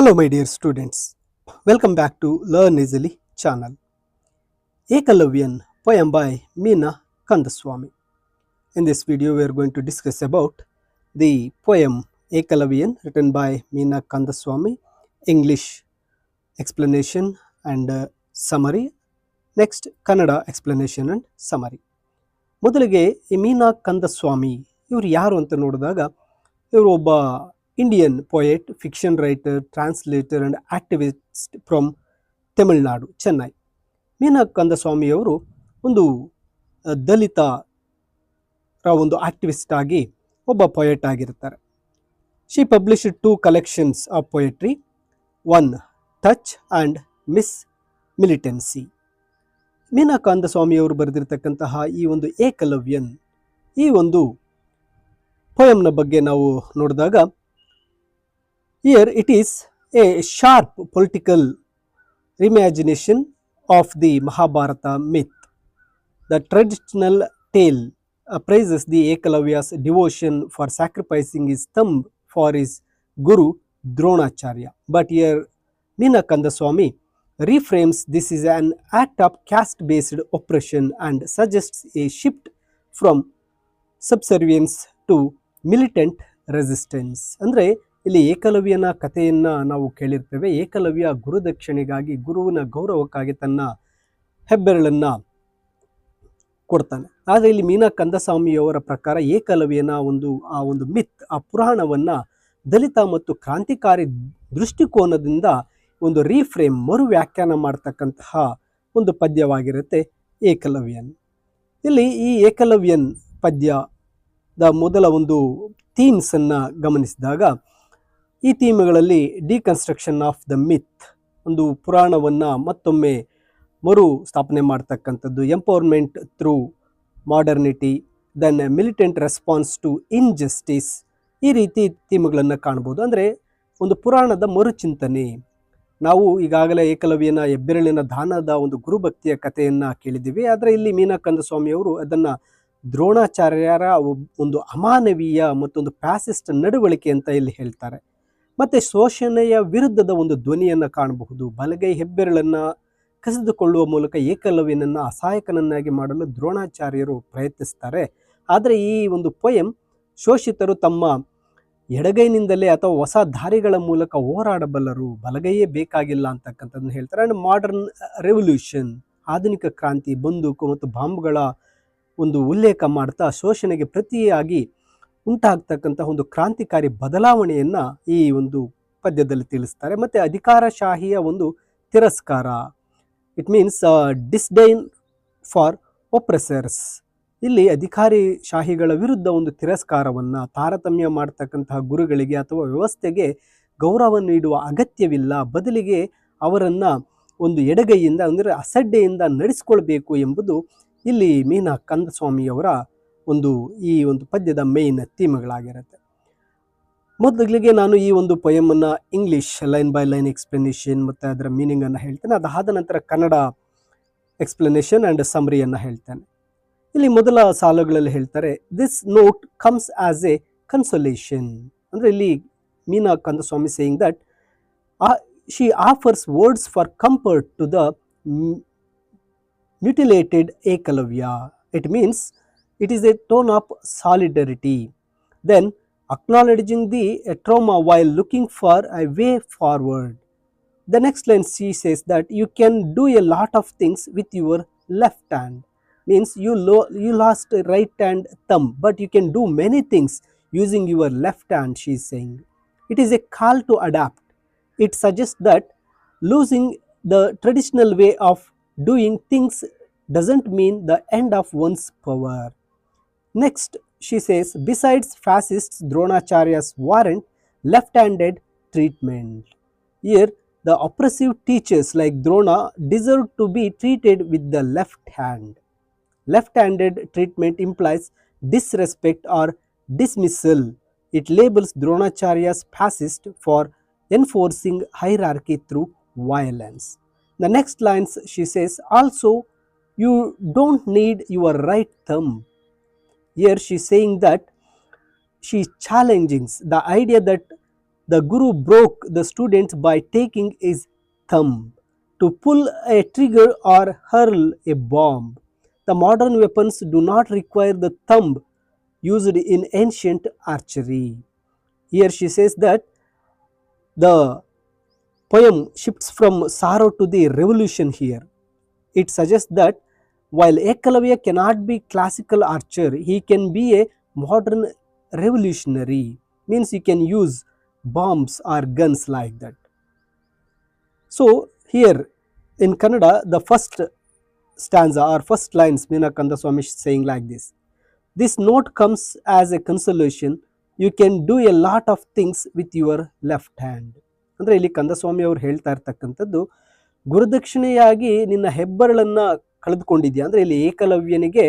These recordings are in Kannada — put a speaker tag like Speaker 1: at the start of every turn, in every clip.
Speaker 1: Hello my dear students, welcome back to Learn Easily channel. Ekalavyan poem by Meena Kandaswamy. In this video we are going to discuss about the poem Ekalavyan written by Meena Kandaswamy, English explanation and summary. Next Kannada explanation and summary. ಮೊದಲಿಗೆ ಈ ಮೀನಾ ಕಂದಸ್ವಾಮಿ ಇವರು ಯಾರು ಅಂತ ನೋಡಿದಾಗ ಇವರು ಒಬ್ಬ Indian poet, fiction writer, translator and activist from Tamil Nadu, Chennai. Meena ಕಂದಸ್ವಾಮಿಯವರು ಒಂದು ದಲಿತರ ಒಂದು ಆಕ್ಟಿವಿಸ್ಟ್ ಆಗಿ ಒಬ್ಬ ಪೊಯೆಟ್ ಆಗಿರ್ತಾರೆ. She published 2 collections of poetry, one touch and miss militancy. Meena ಕಂದಸ್ವಾಮಿಯವರು ಬರೆದಿರ್ತಕ್ಕಂತಹ ಈ ಒಂದು ಏಕಲವ್ಯನ್, ಈ ಒಂದು ಪೊಯಮ್ನ ಬಗ್ಗೆ ನಾವು ನೋಡಿದಾಗ, here it is a sharp political reimagination of the Mahabharata myth. The traditional tale praises the Ekalavya's devotion for sacrificing his thumb for his guru Dronacharya. But here Meena Kandaswamy reframes this is an act of caste-based oppression and suggests a shift from subservience to militant resistance. ಅಂದರೆ ಇಲ್ಲಿ ಏಕಲವ್ಯನ ಕಥೆಯನ್ನು ನಾವು ಕೇಳಿರ್ತೇವೆ. ಏಕಲವ್ಯ ಗುರುದಕ್ಷಿಣೆಗಾಗಿ, ಗುರುವಿನ ಗೌರವಕ್ಕಾಗಿ ತನ್ನ ಹೆಬ್ಬೆರಳನ್ನು ಕೊಡ್ತಾನೆ. ಆದರೆ ಇಲ್ಲಿ ಮೀನಾ ಕಂದಸ್ವಾಮಿಯವರ ಪ್ರಕಾರ ಏಕಲವ್ಯನ ಆ ಒಂದು ಮಿತ್, ಆ ಪುರಾಣವನ್ನು ದಲಿತ ಮತ್ತು ಕ್ರಾಂತಿಕಾರಿ ದೃಷ್ಟಿಕೋನದಿಂದ ಒಂದು ರೀಫ್ರೇಮ್, ಮರು ವ್ಯಾಖ್ಯಾನ ಮಾಡ್ತಕ್ಕಂತಹ ಒಂದು ಪದ್ಯವಾಗಿರುತ್ತೆ ಏಕಲವ್ಯನ್. ಇಲ್ಲಿ ಈ ಏಕಲವ್ಯನ್ ಪದ್ಯದ ಮೊದಲ ಒಂದು ಥೀಮ್ಸನ್ನು ಗಮನಿಸಿದಾಗ, ಈ ಥೀಮ್ಗಳಲ್ಲಿ ಡಿಕನ್ಸ್ಟ್ರಕ್ಷನ್ ಆಫ್ ದ ಮಿತ್, ಒಂದು ಪುರಾಣವನ್ನು ಮತ್ತೊಮ್ಮೆ ಮರು ಸ್ಥಾಪನೆ ಮಾಡ್ತಕ್ಕಂಥದ್ದು, empowerment through modernity, then militant response to injustice, ಈ ರೀತಿ ಥೀಮ್ಗಳನ್ನು ಕಾಣ್ಬೋದು. ಅಂದರೆ ಒಂದು ಪುರಾಣದ ಮರುಚಿಂತನೆ. ನಾವು ಈಗಾಗಲೇ ಏಕಲವ್ಯನ ಹೆಬ್ಬೆರಳಿನ ದಾನದ ಒಂದು ಗುರುಭಕ್ತಿಯ ಕಥೆಯನ್ನು ಕೇಳಿದ್ದೀವಿ. ಆದರೆ ಇಲ್ಲಿ ಮೀನಾ ಕಂದಸ್ವಾಮಿಯವರು ಅದನ್ನು ದ್ರೋಣಾಚಾರ್ಯರ ಒಂದು ಅಮಾನವೀಯ ಮತ್ತೊಂದು ಫ್ಯಾಸಿಸ್ಟ್ ನಡವಳಿಕೆ ಅಂತ ಇಲ್ಲಿ ಹೇಳ್ತಾರೆ. ಮತ್ತು ಶೋಷಣೆಯ ವಿರುದ್ಧದ ಒಂದು ಧ್ವನಿಯನ್ನು ಕಾಣಬಹುದು. ಬಲಗೈ ಹೆಬ್ಬೆರಳನ್ನು ಕಸಿದುಕೊಳ್ಳುವ ಮೂಲಕ ಏಕಲವ್ಯನನ್ನು ಅಸಹಾಯಕನನ್ನಾಗಿ ಮಾಡಲು ದ್ರೋಣಾಚಾರ್ಯರು ಪ್ರಯತ್ನಿಸ್ತಾರೆ. ಆದರೆ ಈ ಒಂದು ಪೊಯಮ್ ಶೋಷಿತರು ತಮ್ಮ ಎಡಗೈನಿಂದಲೇ ಅಥವಾ ಹೊಸ ದಾರಿಗಳ ಮೂಲಕ ಹೋರಾಡಬಲ್ಲರು, ಬಲಗೈಯೇ ಬೇಕಾಗಿಲ್ಲ ಅಂತಕ್ಕಂಥದ್ದನ್ನು ಹೇಳ್ತಾರೆ. ಆ್ಯಂಡ್ ಮಾಡರ್ನ್ ರೆವಲ್ಯೂಷನ್, ಆಧುನಿಕ ಕ್ರಾಂತಿ, ಬಂದೂಕು ಮತ್ತು ಬಾಂಬ್ಗಳ ಒಂದು ಉಲ್ಲೇಖ ಮಾಡ್ತಾ ಶೋಷಣೆಗೆ ಪ್ರತಿಯಾಗಿ ಉಂಟಾಗ್ತಕ್ಕಂತಹ ಒಂದು ಕ್ರಾಂತಿಕಾರಿ ಬದಲಾವಣೆಯನ್ನು ಈ ಒಂದು ಪದ್ಯದಲ್ಲಿ ತಿಳಿಸ್ತಾರೆ. ಮತ್ತು ಅಧಿಕಾರಶಾಹಿಯ ಒಂದು ತಿರಸ್ಕಾರ, ಇಟ್ ಮೀನ್ಸ್ ಡಿಸ್ಡೈನ್ ಫಾರ್ ಒಪ್ರೆಸರ್ಸ್. ಇಲ್ಲಿ ಅಧಿಕಾರಿಶಾಹಿಗಳ ವಿರುದ್ಧ ಒಂದು ತಿರಸ್ಕಾರವನ್ನು, ತಾರತಮ್ಯ ಮಾಡ್ತಕ್ಕಂತಹ ಗುರುಗಳಿಗೆ ಅಥವಾ ವ್ಯವಸ್ಥೆಗೆ ಗೌರವ ನೀಡುವ ಅಗತ್ಯವಿಲ್ಲ, ಬದಲಿಗೆ ಅವರನ್ನು ಒಂದು ಎಡಗೈಯಿಂದ ಅಂದರೆ ಅಸಡ್ಡೆಯಿಂದ ನಡೆಸ್ಕೊಳ್ಬೇಕು ಎಂಬುದು ಇಲ್ಲಿ ಮೀನಾ ಕಂದಸ್ವಾಮಿಯವರ ಈ ಒಂದು ಪದ್ಯದ ಮೇನ್ ಥೀಮ್ಗಳಾಗಿರುತ್ತೆ. ಮೊದಲಿಗೆ ನಾನು ಈ ಒಂದು ಪೊಯಮನ್ನು English line by line explanation ಮತ್ತು ಅದರ ಮೀನಿಂಗನ್ನು ಹೇಳ್ತೇನೆ. ಅದಾದ ನಂತರ ಕನ್ನಡ ಎಕ್ಸ್ಪ್ಲನೇಷನ್ ಆ್ಯಂಡ್ ಸಮ್ರಿಯನ್ನು ಹೇಳ್ತೇನೆ. ಇಲ್ಲಿ ಮೊದಲ ಸಾಲುಗಳಲ್ಲಿ ಹೇಳ್ತಾರೆ, this note comes as a consolation. ಅಂದರೆ ಇಲ್ಲಿ Meena Kandasamy saying that she offers words for comfort to the mutilated Ekalavya. It means it is a tone of solidarity, then acknowledging the trauma while looking for a way forward. The next line she says that you can do a lot of things with your left hand, means you lost right hand thumb, but you can do many things using your left hand, she is saying. It is a call to adapt. It suggests that losing the traditional way of doing things doesn't mean the end of one's power. Next, she says, besides fascists, Dronacharya's warrant left-handed treatment. Here, the oppressive teachers like Drona deserve to be treated with the left hand. Left-handed treatment implies disrespect or dismissal. It labels Dronacharya's fascist for enforcing hierarchy through violence. The next lines she says, also you don't need your right thumb. Here she is saying that she is challenging the idea that The Guru broke the students by taking his thumb to pull a trigger or hurl a bomb. The modern weapons do not require the thumb used in ancient archery. Here she says that the poem shifts from sorrow to the revolution here. It suggests that while Ekalavya cannot be classical archer, he can be a modern revolutionary. Means he can use bombs or guns like that. So here in Kannada, the first stanza or first lines, Meena Kandaswamy is saying like this. This note comes as a consolation. You can do a lot of things with your left hand. ಅಂದರೆ ಇಲ್ಲಿ ಕಂದಸ್ವಾಮಿ ಅವರು ಹೇಳ್ತಾ ಇರ್ತಕ್ಕಂಥದ್ದು, ಗುರುದಕ್ಷಿಣೆಯಾಗಿ ನಿನ್ನ ಹೆಬ್ಬರಳನ್ನ ಕಳೆದುಕೊಂಡಿದ್ಯಾ ಅಂದರೆ ಇಲ್ಲಿ ಏಕಲವ್ಯನಿಗೆ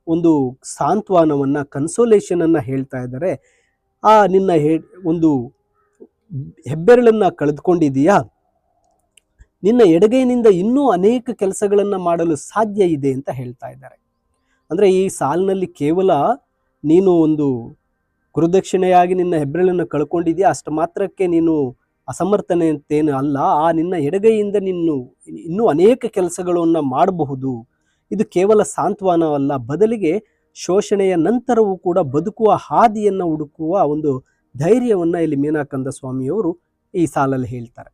Speaker 1: ಒಂದು ಸಾಂತ್ವನವನ್ನ, ಕನ್ಸೋಲೇಷನ್ ಅನ್ನ ಹೇಳ್ತಾ ಇದ್ದಾರೆ. ಆ ನಿನ್ನ ಒಂದು ಹೆಬ್ಬೆರಳನ್ನ ಕಳೆದುಕೊಂಡಿದೀಯಾ, ನಿನ್ನ ಎಡಗೈನಿಂದ ಇನ್ನೂ ಅನೇಕ ಕೆಲಸಗಳನ್ನ ಮಾಡಲು ಸಾಧ್ಯ ಇದೆ ಅಂತ ಹೇಳ್ತಾ ಇದ್ದಾರೆ. ಅಂದರೆ ಈ ಸಾಲಿನಲ್ಲಿ ಕೇವಲ ನೀನು ಒಂದು ಗುರುದಕ್ಷಿಣೆಯಾಗಿ ನಿನ್ನ ಹೆಬ್ಬೆರಳನ್ನು ಕಳ್ಕೊಂಡಿದ್ಯಾ ಅಷ್ಟು ಮಾತ್ರಕ್ಕೆ ನೀನು ಅಸಮರ್ಥನೆ ಅಂತೇನು ಅಲ್ಲ. ಆ ನಿನ್ನ ಎಡಗೈಯಿಂದ ಇನ್ನೂ ಅನೇಕ ಕೆಲಸಗಳನ್ನು ಮಾಡಬಹುದು. ಇದು ಕೇವಲ ಸಾಂತ್ವನವಲ್ಲ, ಬದಲಿಗೆ ಶೋಷಣೆಯ ನಂತರವೂ ಕೂಡ ಬದುಕುವ ಹಾದಿಯನ್ನು ಹುಡುಕುವ ಒಂದು ಧೈರ್ಯವನ್ನ ಇಲ್ಲಿ ಮೀನಾ ಕಂದಸ್ವಾಮಿಯವರು ಈ ಸಾಲಲ್ಲಿ ಹೇಳ್ತಾರೆ.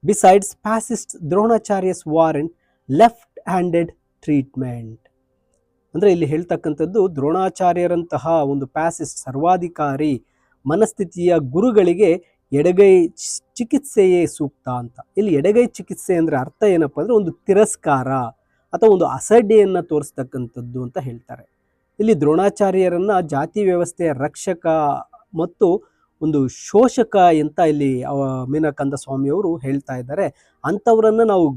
Speaker 1: Besides fascist Dronacharya's warrant left handed treatment. ಅಂದರೆ ಇಲ್ಲಿ ಹೇಳ್ತಕ್ಕಂಥದ್ದು ದ್ರೋಣಾಚಾರ್ಯರಂತಹ ಒಂದು ಪ್ಯಾಸಿಸ್ಟ್ ಸರ್ವಾಧಿಕಾರಿ ಮನಸ್ಥಿತಿಯ ಗುರುಗಳಿಗೆ ಎಡಗೈ ಚಿಕಿತ್ಸೆಯೇ ಸೂಕ್ತ ಅಂತ. ಇಲ್ಲಿ ಎಡಗೈ ಚಿಕಿತ್ಸೆ ಅಂದರೆ ಅರ್ಥ ಏನಪ್ಪ ಅಂದರೆ ಒಂದು ತಿರಸ್ಕಾರ ಅಥವಾ ಒಂದು ಅಸಡ್ಡೆಯನ್ನು ತೋರಿಸ್ತಕ್ಕಂಥದ್ದು ಅಂತ ಹೇಳ್ತಾರೆ. ಇಲ್ಲಿ ದ್ರೋಣಾಚಾರ್ಯರನ್ನ ಜಾತಿ ವ್ಯವಸ್ಥೆಯ ರಕ್ಷಕ ಮತ್ತು ಒಂದು ಶೋಷಕ ಅಂತ ಇಲ್ಲಿ ಮೀನಾ ಕಂದಸ್ವಾಮಿಯವರು ಹೇಳ್ತಾ ಇದ್ದಾರೆ. ಅಂಥವರನ್ನು ನಾವು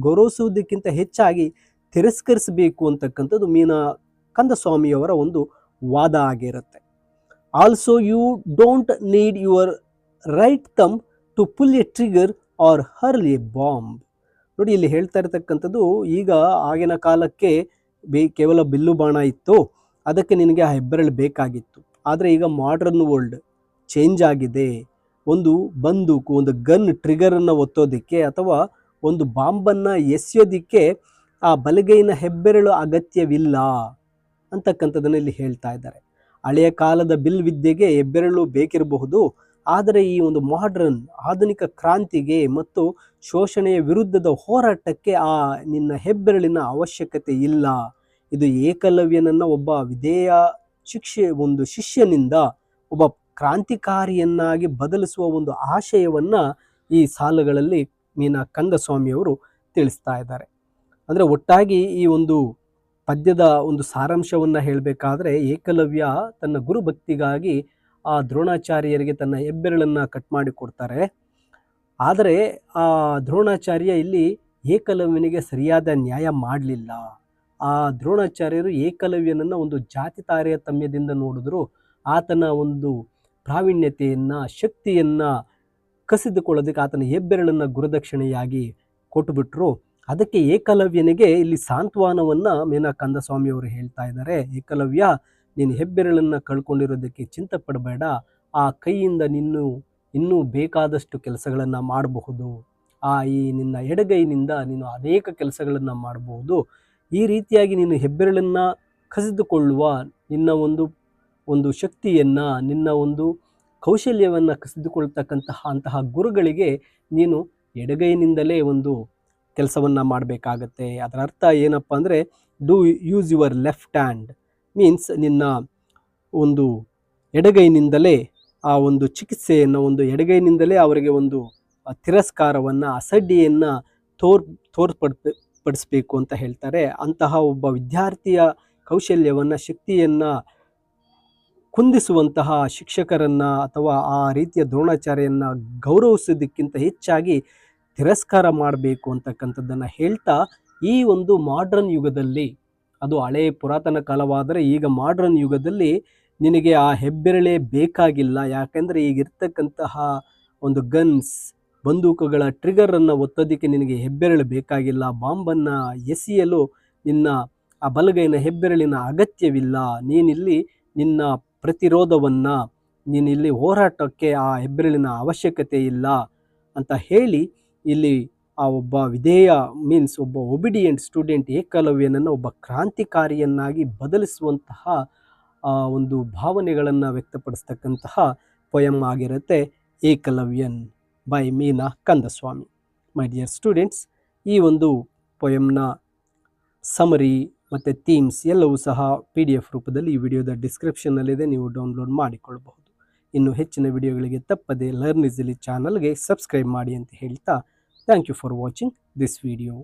Speaker 1: ಗೌರವಿಸುವುದಕ್ಕಿಂತ ಹೆಚ್ಚಾಗಿ ತಿರಸ್ಕರಿಸಬೇಕು ಅಂತಕ್ಕಂಥದ್ದು ಮೀನಾ ಕಂದಸ್ವಾಮಿಯವರ ಒಂದು ವಾದ ಆಗಿರುತ್ತೆ. Also you don't need your right thumb to pull a trigger or hurl a bomb. ನೋಡಿ ಇಲ್ಲಿ ಹೇಳ್ತಾ ಇರತಕ್ಕಂಥದ್ದು, ಈಗ ಆಗಿನ ಕಾಲಕ್ಕೆ ಕೇವಲ ಬಿಲ್ಲು ಬಾಣ ಇತ್ತು, ಅದಕ್ಕೆ ನಿನಗೆ ಆ ಹೆಬ್ಬೆರಳು ಬೇಕಾಗಿತ್ತು. ಆದರೆ ಈಗ ಮಾಡರ್ನ್ ವರ್ಲ್ಡ್ ಚೇಂಜ್ ಆಗಿದೆ. ಒಂದು ಬಂದೂಕು, ಒಂದು ಗನ್ ಟ್ರಿಗರನ್ನು ಒತ್ತೋದಕ್ಕೆ ಅಥವಾ ಒಂದು ಬಾಂಬನ್ನು ಎಸೆಯೋದಕ್ಕೆ ಆ ಬಲಗೈನ ಹೆಬ್ಬೆರಳು ಅಗತ್ಯವಿಲ್ಲ ಅಂತಕ್ಕಂಥದ್ದನ್ನು ಇಲ್ಲಿ ಹೇಳ್ತಾ ಇದ್ದಾರೆ. ಹಳೆಯ ಕಾಲದ ಬಿಲ್ ವಿದ್ಯೆಗೆ ಹೆಬ್ಬೆರಳು ಬೇಕಿರಬಹುದು, ಆದರೆ ಈ ಒಂದು ಮಾಡರ್ನ್ ಆಧುನಿಕ ಕ್ರಾಂತಿಗೆ ಮತ್ತು ಶೋಷಣೆಯ ವಿರುದ್ಧದ ಹೋರಾಟಕ್ಕೆ ಆ ನಿನ್ನ ಹೆಬ್ಬೆರಳಿನ ಅವಶ್ಯಕತೆ ಇಲ್ಲ. ಇದು ಏಕಲವ್ಯನನ್ನ ಒಬ್ಬ ವಿಧೇಯ ಒಂದು ಶಿಷ್ಯನಿಂದ ಒಬ್ಬ ಕ್ರಾಂತಿಕಾರಿಯನ್ನಾಗಿ ಬದಲಿಸುವ ಒಂದು ಆಶಯವನ್ನ ಈ ಸಾಲುಗಳಲ್ಲಿ ಮೀನಾ ಕಂದಸ್ವಾಮಿಯವರು ತಿಳಿಸ್ತಾ ಇದ್ದಾರೆ. ಅಂದರೆ ಒಟ್ಟಾಗಿ ಈ ಒಂದು ಪದ್ಯದ ಒಂದು ಸಾರಾಂಶವನ್ನ ಹೇಳಬೇಕಾದ್ರೆ, ಏಕಲವ್ಯ ತನ್ನ ಗುರುಭಕ್ತಿಗಾಗಿ ಆ ದ್ರೋಣಾಚಾರ್ಯರಿಗೆ ತನ್ನ ಹೆಬ್ಬೆರಳನ್ನ ಕಟ್ ಮಾಡಿ ಕೊಡ್ತಾರೆ. ಆದರೆ ಆ ದ್ರೋಣಾಚಾರ್ಯ ಇಲ್ಲಿ ಏಕಲವ್ಯನಿಗೆ ಸರಿಯಾದ ನ್ಯಾಯ ಮಾಡಲಿಲ್ಲ. ಆ ದ್ರೋಣಾಚಾರ್ಯರು ಏಕಲವ್ಯನನ್ನ ಒಂದು ಜಾತಿ ತಾರತಮ್ಯದಿಂದ ನೋಡಿದ್ರು. ಆತನ ಒಂದು ಪ್ರಾವೀಣ್ಯತೆಯನ್ನ, ಶಕ್ತಿಯನ್ನ ಕಸಿದುಕೊಳ್ಳೋದಕ್ಕೆ ಆತನ ಹೆಬ್ಬೆರಳನ್ನ ಗುರುದಕ್ಷಿಣೆಯಾಗಿ ಕೊಟ್ಟುಬಿಟ್ರು. ಅದಕ್ಕೆ ಏಕಲವ್ಯನಿಗೆ ಇಲ್ಲಿ ಸಾಂತ್ವನವನ್ನ ಮೀನಾ ಕಂದಸ್ವಾಮಿಯವರು ಹೇಳ್ತಾ ಇದ್ದಾರೆ. ಏಕಲವ್ಯ, ನೀನು ಹೆಬ್ಬೆರಳನ್ನ ಕಳ್ಕೊಂಡಿರೋದಕ್ಕೆ ಚಿಂತೆ ಪಡಬೇಡ. ಆ ಕೈಯಿಂದ ಇನ್ನೂ ಬೇಕಾದಷ್ಟು ಕೆಲಸಗಳನ್ನ ಮಾಡಬಹುದು. ಈ ನಿನ್ನ ಎಡಗೈನಿಂದ ನೀನು ಅನೇಕ ಕೆಲಸಗಳನ್ನ ಮಾಡಬಹುದು. ಈ ರೀತಿಯಾಗಿ ನೀನು ಹೆಬ್ಬೆರಳನ್ನ ಕಸಿದುಕೊಳ್ಳುವ ನಿನ್ನ ಒಂದು ಶಕ್ತಿಯನ್ನ, ನಿನ್ನ ಒಂದು ಕೌಶಲ್ಯವನ್ನ ಕಸಿದುಕೊಳ್ತಕ್ಕಂತಹ ಗುರುಗಳಿಗೆ ನೀನು ಎಡಗೈನಿಂದಲೇ ಒಂದು ಕೆಲಸವನ್ನ ಮಾಡಬೇಕಾಗತ್ತೆ. ಅದರ ಅರ್ಥ ಏನಪ್ಪ ಅಂದರೆ, do use your left hand means ನಿನ್ನ ಒಂದು ಎಡಗೈನಿಂದಲೇ ಆ ಒಂದು ಚಿಕಿತ್ಸೆಯನ್ನು, ಒಂದು ಎಡಗೈನಿಂದಲೇ ಅವರಿಗೆ ಒಂದು ತಿರಸ್ಕಾರವನ್ನು, ಅಸಡ್ಡೆಯನ್ನು ತೋರ್ಪಡಿಸ್ಬೇಕು ಅಂತ ಹೇಳ್ತಾರೆ. ಅಂತಹ ಒಬ್ಬ ವಿದ್ಯಾರ್ಥಿಯ ಕೌಶಲ್ಯವನ್ನು, ಶಕ್ತಿಯನ್ನು ಕುಂದಿಸುವಂತಹ ಶಿಕ್ಷಕರನ್ನು ಅಥವಾ ಆ ರೀತಿಯ ದ್ರೋಣಾಚಾರ್ಯನ್ನ ಗೌರವಿಸೋದಕ್ಕಿಂತ ಹೆಚ್ಚಾಗಿ ತಿರಸ್ಕಾರ ಮಾಡಬೇಕು ಅಂತಕ್ಕಂಥದ್ದನ್ನು ಹೇಳ್ತಾ, ಈ ಒಂದು ಮಾಡ್ರನ್ ಯುಗದಲ್ಲಿ, ಅದು ಹಳೆಯ ಪುರಾತನ ಕಾಲವಾದರೆ ಈಗ ಮಾಡ್ರನ್ ಯುಗದಲ್ಲಿ ನಿನಗೆ ಆ ಹೆಬ್ಬೆರಳೇ ಬೇಕಾಗಿಲ್ಲ. ಯಾಕೆಂದರೆ ಈಗಿರ್ತಕ್ಕಂತಹ ಒಂದು ಗನ್ಸ್, ಬಂದೂಕುಗಳ ಟ್ರಿಗರನ್ನು ಒತ್ತೋದಕ್ಕೆ ನಿನಗೆ ಹೆಬ್ಬೆರಳು ಬೇಕಾಗಿಲ್ಲ. ಬಾಂಬನ್ನು ಎಸೆಯಲು ನಿನ್ನ ಆ ಬಲಗೈನ ಹೆಬ್ಬೆರಳಿನ ಅಗತ್ಯವಿಲ್ಲ. ನೀನಿಲ್ಲಿ ನಿನ್ನ ಪ್ರತಿರೋಧವನ್ನು, ನೀನು ಇಲ್ಲಿ ಹೋರಾಟಕ್ಕೆ ಆ ಹೆಬ್ಬೆರಳಿನ ಅವಶ್ಯಕತೆ ಇಲ್ಲ ಅಂತ ಹೇಳಿ ಇಲ್ಲಿ ಆ ಒಬ್ಬ ವಿಧೇಯ ಮೀನ್ಸ್ ಒಬ್ಬ ಒಬಿಡಿಯೆಂಟ್ ಸ್ಟೂಡೆಂಟ್ ಏಕಲವ್ಯನನ್ನು ಒಬ್ಬ ಕ್ರಾಂತಿಕಾರಿಯನ್ನಾಗಿ ಬದಲಿಸುವಂತಹ ಒಂದು ಭಾವನೆಗಳನ್ನು ವ್ಯಕ್ತಪಡಿಸ್ತಕ್ಕಂತಹ ಪೊಯಮ್ ಆಗಿರುತ್ತೆ Ekalavyan by Meena Kandasamy. My dear students, ಈ ಒಂದು ಪೊಯಮ್ನ ಸಮರಿ ಮತ್ತು ಥೀಮ್ಸ್ ಎಲ್ಲವೂ ಸಹ PDF ರೂಪದಲ್ಲಿ ಈ ವಿಡಿಯೋದ ಡಿಸ್ಕ್ರಿಪ್ಷನ್ನಲ್ಲಿದೆ, ನೀವು ಡೌನ್ಲೋಡ್ ಮಾಡಿಕೊಳ್ಳಬಹುದು. ಇನ್ನು ಹೆಚ್ಚಿನ ವಿಡಿಯೋಗಳಿಗೆ ತಪ್ಪದೆ ಲರ್ನ್ ಈಸಿಲಿ ಚಾನಲ್ಗೆ ಸಬ್ಸ್ಕ್ರೈಬ್ ಮಾಡಿ ಅಂತ ಹೇಳ್ತಾ thank you for watching this video.